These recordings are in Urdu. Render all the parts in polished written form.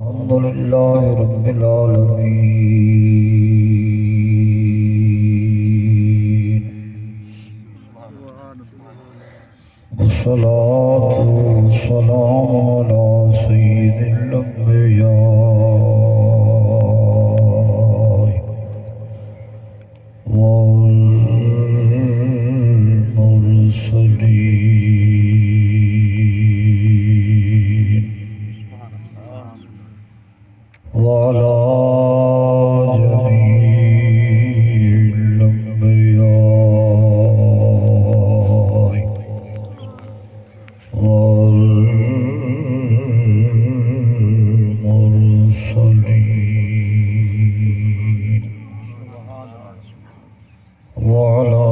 الحمد لله رب العالمين والصلاة والسلام على سيد الأنبياء والمرسلين وعلى جميع الأنبياء والمرسلين وعلى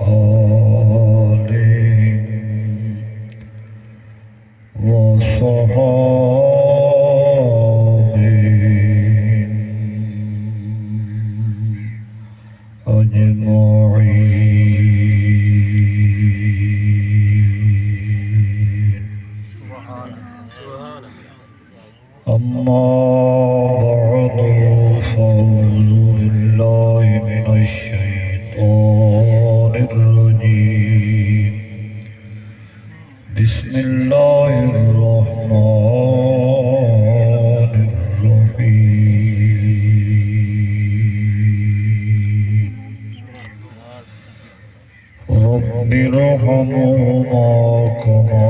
آلهم وصحابهم أجمعين. أما بعد فأعوذ بالله من الشيطان الرجيم. بسم الله الرحمن الرحيم. رب ارحمهما كما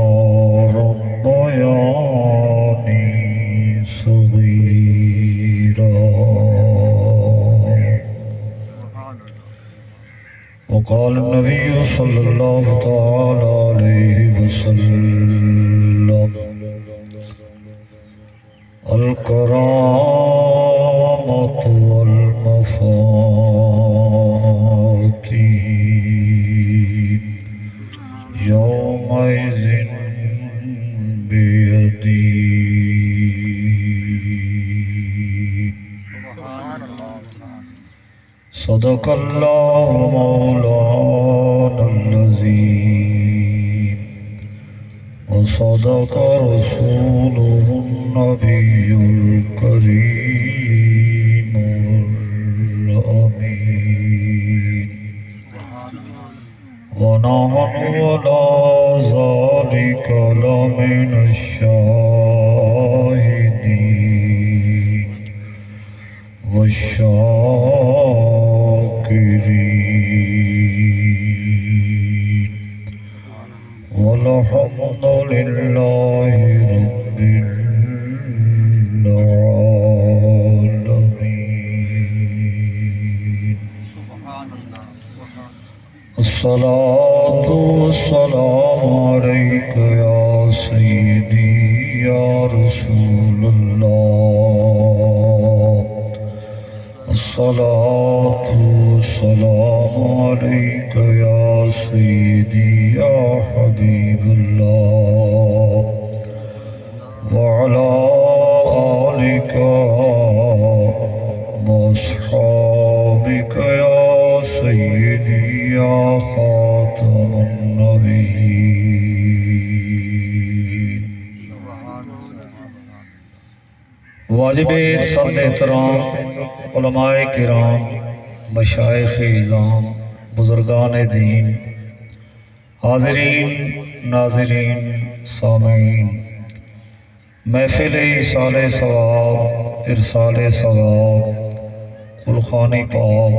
ربياني صغيرا. وقال النبي صلى الله تعالى عليه وسلم: الكرامة والمفاتيح يومئذ بيدي. صدق الله مولانا العظيم وصدق رسوله النبي الكريم الأمين. ونحن على ذلك لمن الشاهدين والشاكرين. والحمد لله رب العالمين. الصلاة والسلام عليك يا سيدي يا رسول الله. الصلاة والسلام عليك يا سيدي يا حبيب الله. وعلى آلك وأصحابك يا سيدي يا خاتم النبيين. واجب سب احترام علماء کرام، مشائخ اعظام، بزرگان دین، حاضرین، ناظرین، سامعین، محفل ایصال ثواب، ارسال ثواب، قلخانی پاک،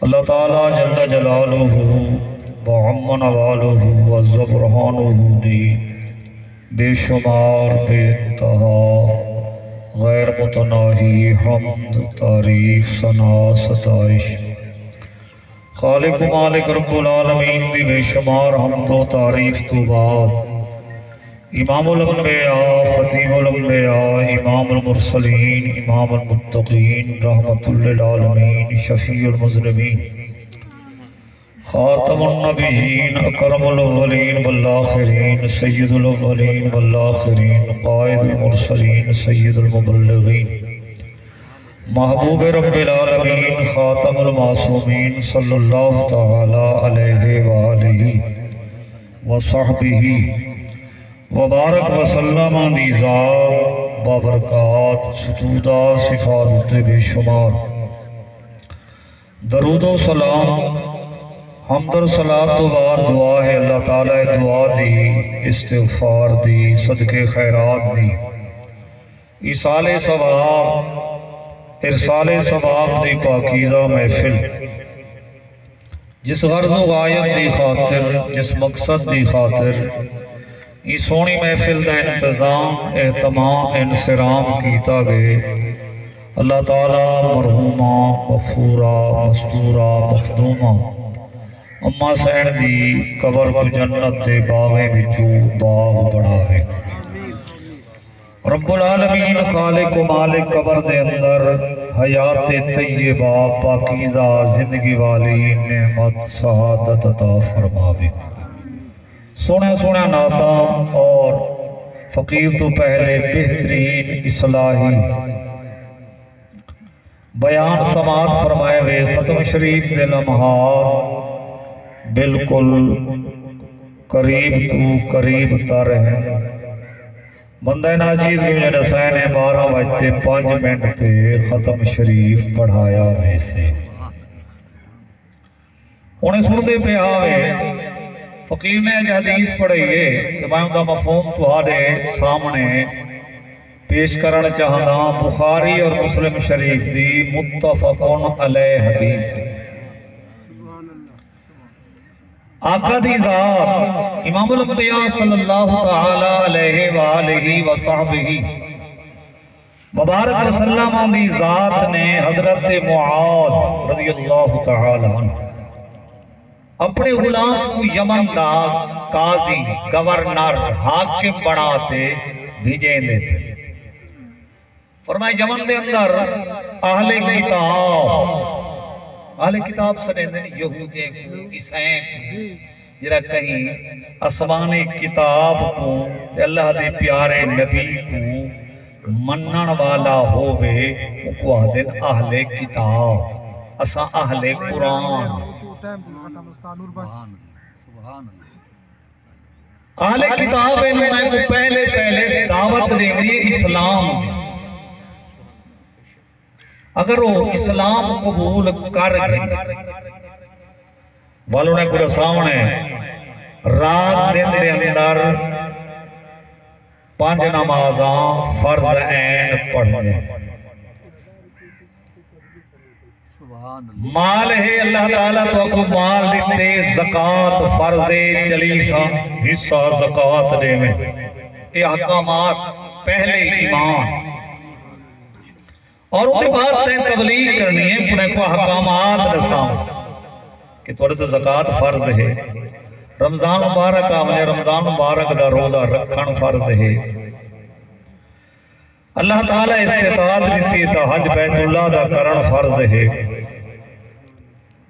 اللہ تعالیٰ جل جلالہ وعم نوالہ وعز برہانہ دی بے شمار بے انتہا غیر متناہی حمد، تعریف، ثنا، ستائش خالق و مالک رب العالمین دی بے شمار حمد و تعریف تو بعد امام الانبیاء، خطیب الانبیاء، امام المرسلین، امام المتقین، رحمت للعالمین، شفیع المذنبین، خاتم النبیین، اکرم الاولین والآخرین، سید الاولین والآخرین، قائد المرسلین، سید المبلغین، محبوب رب العالمین، خاتم المعصومین، صلی اللہ تعالی علیہ وآلہ وصحبہ وبارک وسلم دی ذات بابرکات ستودہ صفات بے شمار درود و سلام حمد و صلاۃ و بار دعا ہے اللہ تعالی دعا دی استغفار دی صدقے خیرات دی ایصال ثواب ارسال ثواب دی پاکیزہ محفل جس غرض و غایت دی خاطر جس مقصد دی خاطر یہ سونی محفل دا انتظام اہتمام انصرام کیتا گئے اللہ تعالیٰ مرحومہ مغفورہ مستورہ مخدومہ اما سین دی قبر کو جنت دے باغے بچو باغ بڑھاوے رب العالمین خالق و مالک قبر دے اندر حیات طیبہ پاکیزہ زندگی والی نعمت سعادت عطا فرماوے سونا سونا نعتاں اور فقیر تو پہلے بہترین اصلاحی بیان سماعت فرمائے ہوئے ختم شریف دے لمحات بالکل قریب تو قریب تر ہیں بندہ ناچیز بھی میرے حسین 12:05 تے ختم شریف پڑھایا ویسے انہیں سنتے پہ آوے فقیر نے جو حدیث پڑھئیے کہ میں ان کا مفہوم تہاڈے سامنے پیش کرنا چاہتا بخاری اور مسلم شریف دی متفقن علیہ حدیث ہے آقا دی ذات امام الانبیاء صلی اللہ تعالی علیہ وآلہ وصحبہ مبارک وسلم دی ذات نے حضرت معاذ رضی اللہ تعالی عنہ اپنے غلام کو یمن دا قاضی گورنر حاکم بناتے بھیجیں دیتے فرمائے یمن دے اندر اہل کتاب سنے یہودیں کو عیسائیں کو جرا کہیں آسمانی کتاب کو اللہ دے پیارے نبی کو منن والا ہوئے کو دن اہل کتاب اسا اہل قرآن اہل کتاب میں کو پہلے دعوت دیں گے اسلام اگر وہ اسلام قبول کر گئے والوں نے کچھ سامنے رات دن دے اندر 5 نمازاں فرض عین پڑھنے مال ہے اللہ تعالیٰ تو کو مال دیتے زکاة فرض چلیسا حصہ زکاة دے میں یہ احکامات پہلے ایمان اور ان کے بعد تین تبلیغ کرنی ہے انہیں کو احکامات رساؤں کہ تھوڑے تو زکاة فرض ہے رمضان مبارک آمنے رمضان مبارک دا روزہ رکھن فرض ہے اللہ تعالیٰ استطاعت دیتی تا حج بیت اللہ دا کرن فرض ہے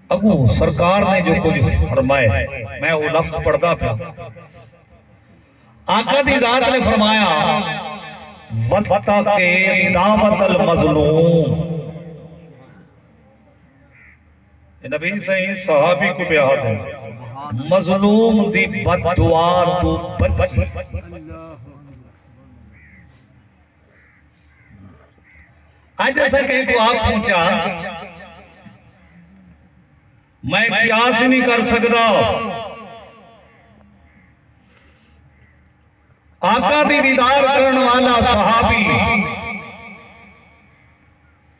اگو سرکار نے جو کچھ فرمائے میں وہ لفظ پڑھتا تھا آقا دی ذات نے فرمایا وَتَّقِ دعوت المظلوم نبی صحیح صحابی کو بیاد ہے مظلوم دی بد دعا تو بچی آج جیسا کہیں تو آپ پوچھا میں قیاس ہی نہیں کر سکتا آقا دی دیدار کرنے والا صحابی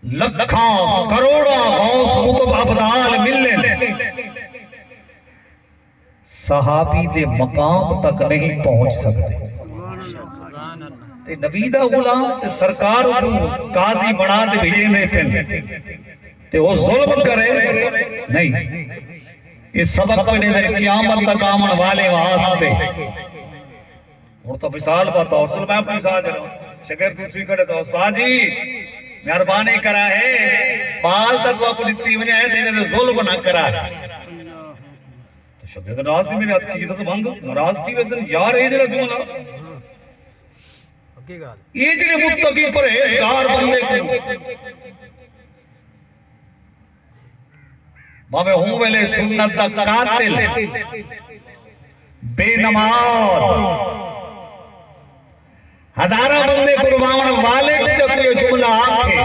لکھاں کروڑا غوث مطب ابدال ملنے صحابی دے مقام تک نہیں پہنچ سکتے تے نبی دا غلام تے سرکار کو قاضی بنا دے بھیجے میں پہنے تے وہ ظلم کرے نہیں اس سبق پہ نہیں قیامت تک آمن والے واسطے اور تو مثال بتا اور میں اپنی مثال جنہوں شکر دوسری کرے تو استاد جی مہربانی کرا ہے بال تک وہ اپنی تیونی ہے دینے دے ظلم نہ کرا ہے تو شدید ناراض تھی میرے ہاتھ کی تو بند ناراض تھی ویسے یار یہ دل جملہ یہ جنہیں متقی پر ہے گار بندے کو میں ہوں ویلے سنت دا قاتل بے نماز ہزارہ بندے قربان والے کو کوئی جملہ آکھے.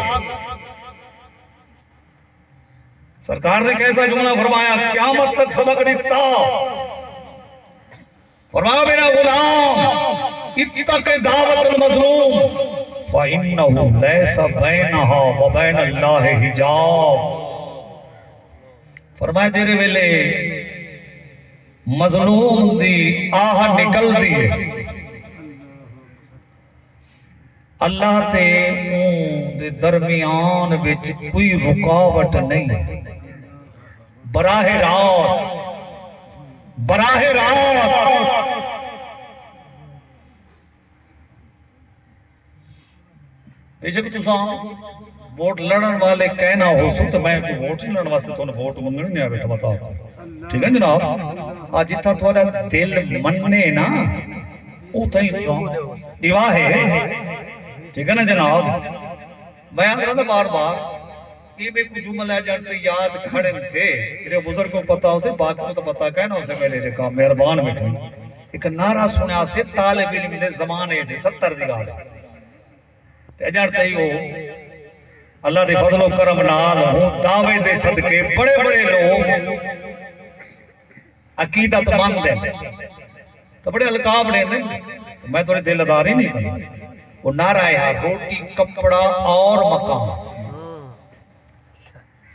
سرکار نے کیسا جملہ فرمایا قیامت تک سبق دیتا. فرمایا میرا غلام اتق دعوت المظلوم فإنه ليس بينها وبين الله حجاب. فرمایا تیرے ویلے مظلوم دی آہ نکل دی ہے اللہ تے دے درمیان وچ کوئی رکاوٹ نہیں. براہ راست بے شک تساں ووٹ لڑن والے کہنا ہو سو تو میں ووٹ نہیں لڑن واسطے تھانوں ووٹ منگن نہیں بیٹھا بتا. ٹھیک ہے جناب آج جتھا تھوڑا دل مننے نا اتھائی دیوا ہے. ٹھیک ہے نا جناب میں آن رہا بار بار یہ میں کچھ جملہ جانتے یاد کھڑے تھے میرے بزرگ کو پتا ہو سے باقی کو تو پتا کہنا اسے میرے جکا مہربان بیٹھے ایک نعرہ سنیا سے طالب علم دے زمانے دے 70 دی گال تے جانتے ہی ہو اللہ دے فضل و کرم نال ہوں دعوے دے صدقے بڑے بڑے لوگ عقیدت مند ہیں تو بڑے القاب لیں دیں میں تھوڑے دلداری نہیں کرنا. وہ نعرہ ہے روٹی کپڑا اور مکان.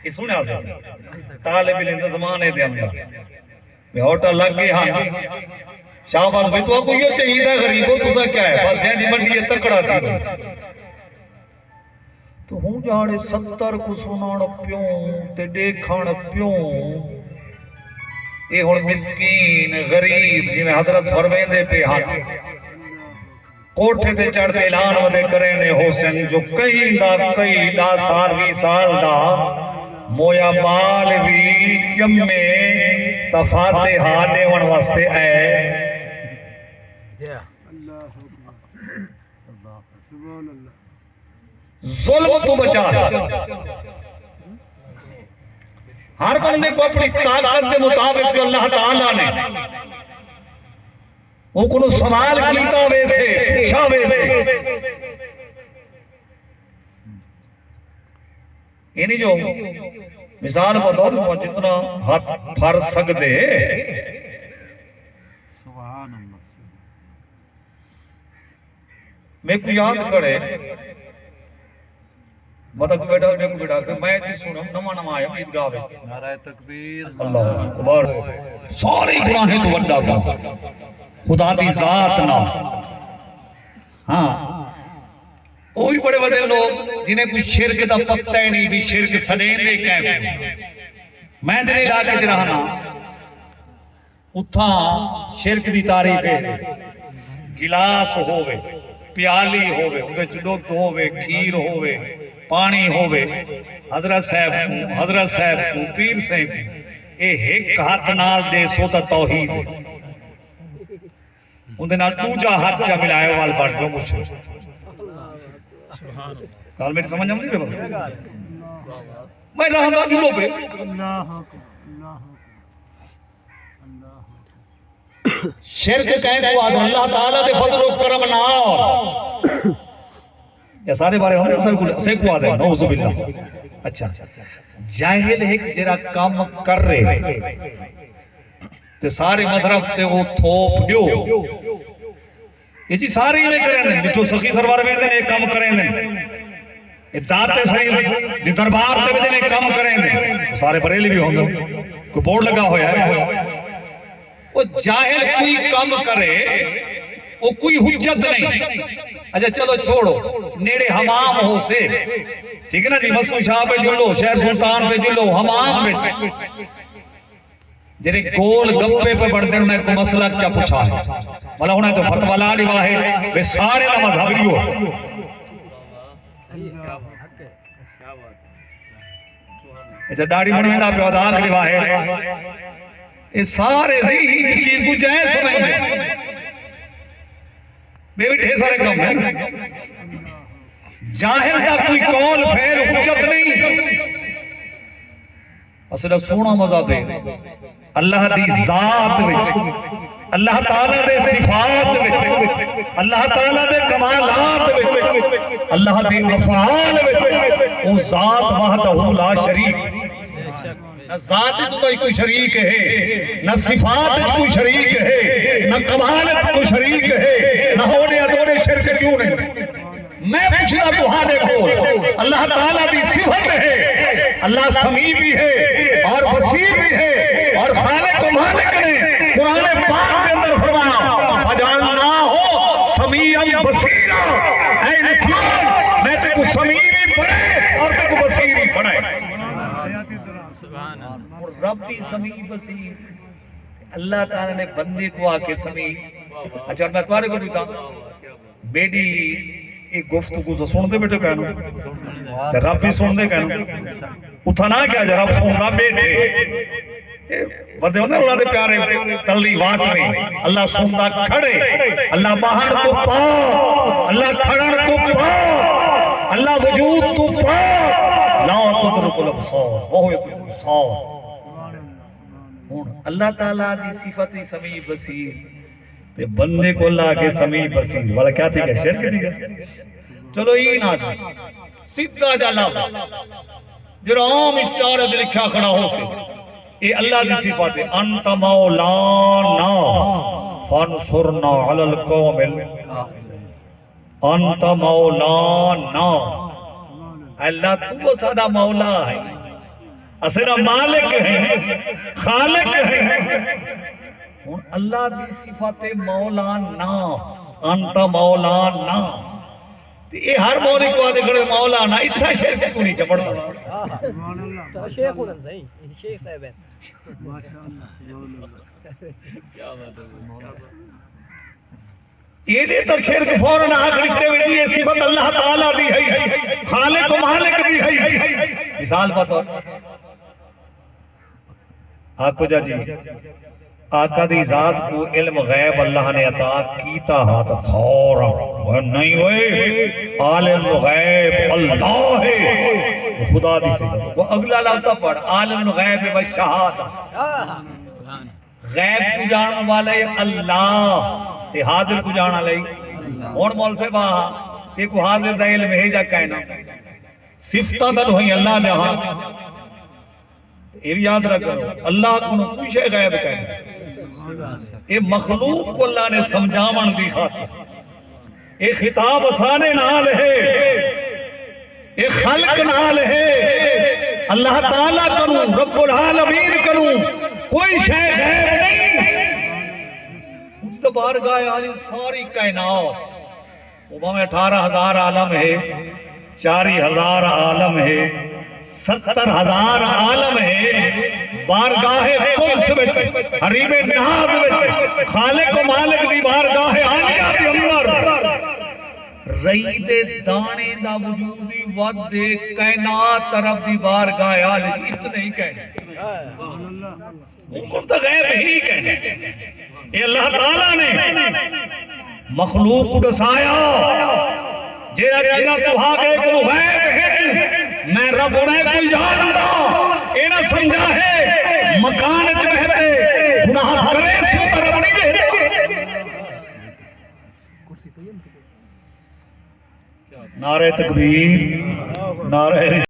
یہ سنے آسے طالب علم زمانے دے اندر میں ہوٹل لگ گئے ہاں شاہباز بھائی تو آپ کو یہ چاہیے تھا غریبوں تو تھا کیا ہے بس جہاں منڈی یہ تکڑا تھی تو ہوں جاڑے 70 کو سنان پیوں تے دیکھان پیوں. یہ ہوں مسکین غریب جی میں حضرت فرمین دے پہ ہاتھ کوٹھے تے چڑھ کے اعلان ودے کریں دے حسین جو کئی دا سال 20 سال دا مویا بال بھی جمے تفاتحہ دیون واسطے اے. ظلم تو بچا ہر بندے کو اپنی طاقت کے مطابق جو اللہ تعالیٰ نے وہ کنو سوال کیتا ویسے شاہ ویسے یہ نہیں جو مثال بطور جتنا ہاتھ پھر سکتے میں کو یاد کرے مطلب بیٹا میں کو بیٹا کہ میں جی سنم نما آیا عیدگاہ میں نعرہ تکبیر اللہ اکبر سارے گناہیں تو وڈا کا خدا دی ذات نہ. ہاں وہ بھی بڑے بڑے لوگ جنہیں کوئی شرک دا پتہ ہی نہیں بھی شرک سنین دے کہے میں تیرے علاقے چ رہنا اتھا شرک دی تاریخ ہے گلاس ہووے پیالی ہووے اندے چ دودھ ہووے کھیر ہووے پانی ہووے حضرت صاحب پیر صاحب اے ایک ہاتھ نال دے سو تا توحید اندے نال دوجا ہاتھ چا ملائے وال بڑھ جو مجھ کال میری سمجھ آمدی بے بابا میں رہا جلو پہ شرک کہہ کو آدھ اللہ تعالیٰ دے فضل و کرم نال یا سارے بارے ہم سے کو آدھے نعوذ باللہ. اچھا جاہل ایک جرا کام کر رہے تے سارے مذہب تے وہ تھوپ دیو یہ جی سارے ہی کریں دیں جو سخی سروار میں دیں کام کریں دیں اتحاد صحیح دی دربار تے دیں کام کریں دیں سارے بریلی بھی ہوں دیں کوئی بورڈ لگا ہویا ہے وہ جاہل کوئی کام کرے وہ کوئی حجت نہیں. اچھا چلو چھوڑو نیڑے حمام ہو سے ٹھیک ہے نا جی مسعود شاہ پہ جلو شہر سلطان پہ جلو حمام پہ جنہیں گول گپے پہ بڑھتے انہیں کو مسئلہ کیا پوچھا ہے والا انہیں تو فتوہ لا لیوا ہے وہ سارے دا مذہب لیو اچھا داڑھی بنوینا پہ اداک لیوا ہے یہ سارے ذہی چیز کو جائز سمجھنے بے بھی ڈھیر سارے کام ہیں جاہل کا کوئی قول پھیر حجت نہیں اصلہ سونا مذہب ہے اللہ دی ذات وچ اللہ تعالیٰ دے صفات وچ، اللہ تعالیٰ دے کمالات وچ، اللہ دے افعال وچ، او ذات وحدہ لا شریک، نہ ذات تو کوئی شریک ہے، نہ صفات کوئی شریک ہے، نہ کمالت کوئی شریک ہے، نہ ہونے ادونے شرک کیوں نہیں؟ میں پوچھنا تمہارے کو، اللہ تعالیٰ بھی صفت ہے، اللہ سمیع بھی ہے اور بصیر بھی ہے، اور خالق و مالک نے قرآن پاک کے اندر فرمایا فجعلنا ہو سمیعا بصیرا، اے انسان میں تے کو سمیع بھی پڑھے اور تے کو بصیر بھی پڑھے، رب بھی سمیع بصیر، اللہ تعالیٰ نے بندے کو آکے سمیع۔ اچھا میں تمہارے کو دیتا بیٹی ایک گفتگو سے سن دے بیٹے کہنا رب بھی سن دے کہنا اتنا کیا جا رب سن دا بیٹے بندے ہوندے اللہ دے پیارے تلی وات میں اللہ سن دا کھڑے، اللہ باہر تو پا، اللہ کھڑن تو پا، اللہ وجود تو پا، لا تدرک الابصار وہو یدرک الابصار۔ اللہ تعالیٰ دی صفت سمیع بصیر تے بندے کو اللہ کے سمیع بصیر والا کیا تھی کہ شرک تھی کہ چلو یہ نہ تھی سیدھا جا لفظ جو عام اشتہار دے لکھا کھڑا ہو سے یہ اللہ دی صفت ہے انت مولانا فانصرنا علی القوم انت مولانا، اللہ تو سادہ مولا ہے، اسرا مالک ہے، خالق ہے، اللہ دی صفت مولانا انت مولانا، یہ ہر مولی کو آدھے کھڑے مولانا اتنا شیخ کو نہیں چپڑتا تو شیخ ہونا صحیح شیخ صاحب ہے یہ دیتا شرک فوراً آگ لکھتے ہوئے یہ صفت اللہ تعالیٰ بھی ہے، خالق و مالک بھی ہے۔ مثال بطور آقا جا جی آقا دی ذات کو علم غیب اللہ نے عطا کیتا ہاتھ فوراً نہیں ہوئے عالم غیب اللہ ہے خدا دی صفت وہ اگلا لفظہ پڑھ عالم غیب و شہادہ، غیب کو جان والے اللہ تے حاضر کو جانا لئی اور مول سے باہا کہ کو حاضر دا علم ہے جا کہنا صفتہ دل ہوئی اللہ جہاں یہ بھی یاد رکھو اللہ کو کوئی شے غیب کہنا، یہ مخلوق کو اللہ نے سمجھاون دی خاطر، یہ خطاب آسانے نال ہے، یہ خلق نال ہے، اللہ تعالیٰ کروں رب العالمین کروں کوئی شے غیب نہیں، اس بارگاہ عالی ساری کائنات وہ میں 18,000 عالم ہے، 40,000 عالم ہے، 70,000 عالم ہے، بارگاہ قدس وچ حریم ناز وچ خالق و مالک دی بارگاہ عالیہ دے اندر رئی دے دانے دا وجودی ود دے کائنات طرف دی بارگاہ عالی اتنے ہی کہنے اوپر تو غیب ہی کہنے یہ اللہ تعالیٰ نے مخلوق دسایا جینا تو آگے کو غیب ہے میں رب انہیں کوئی جانتا اینا سمجھا ہے مکان چہتے گناہ کرے سو رب نہیں دے نعرہ تکبیر نعرہ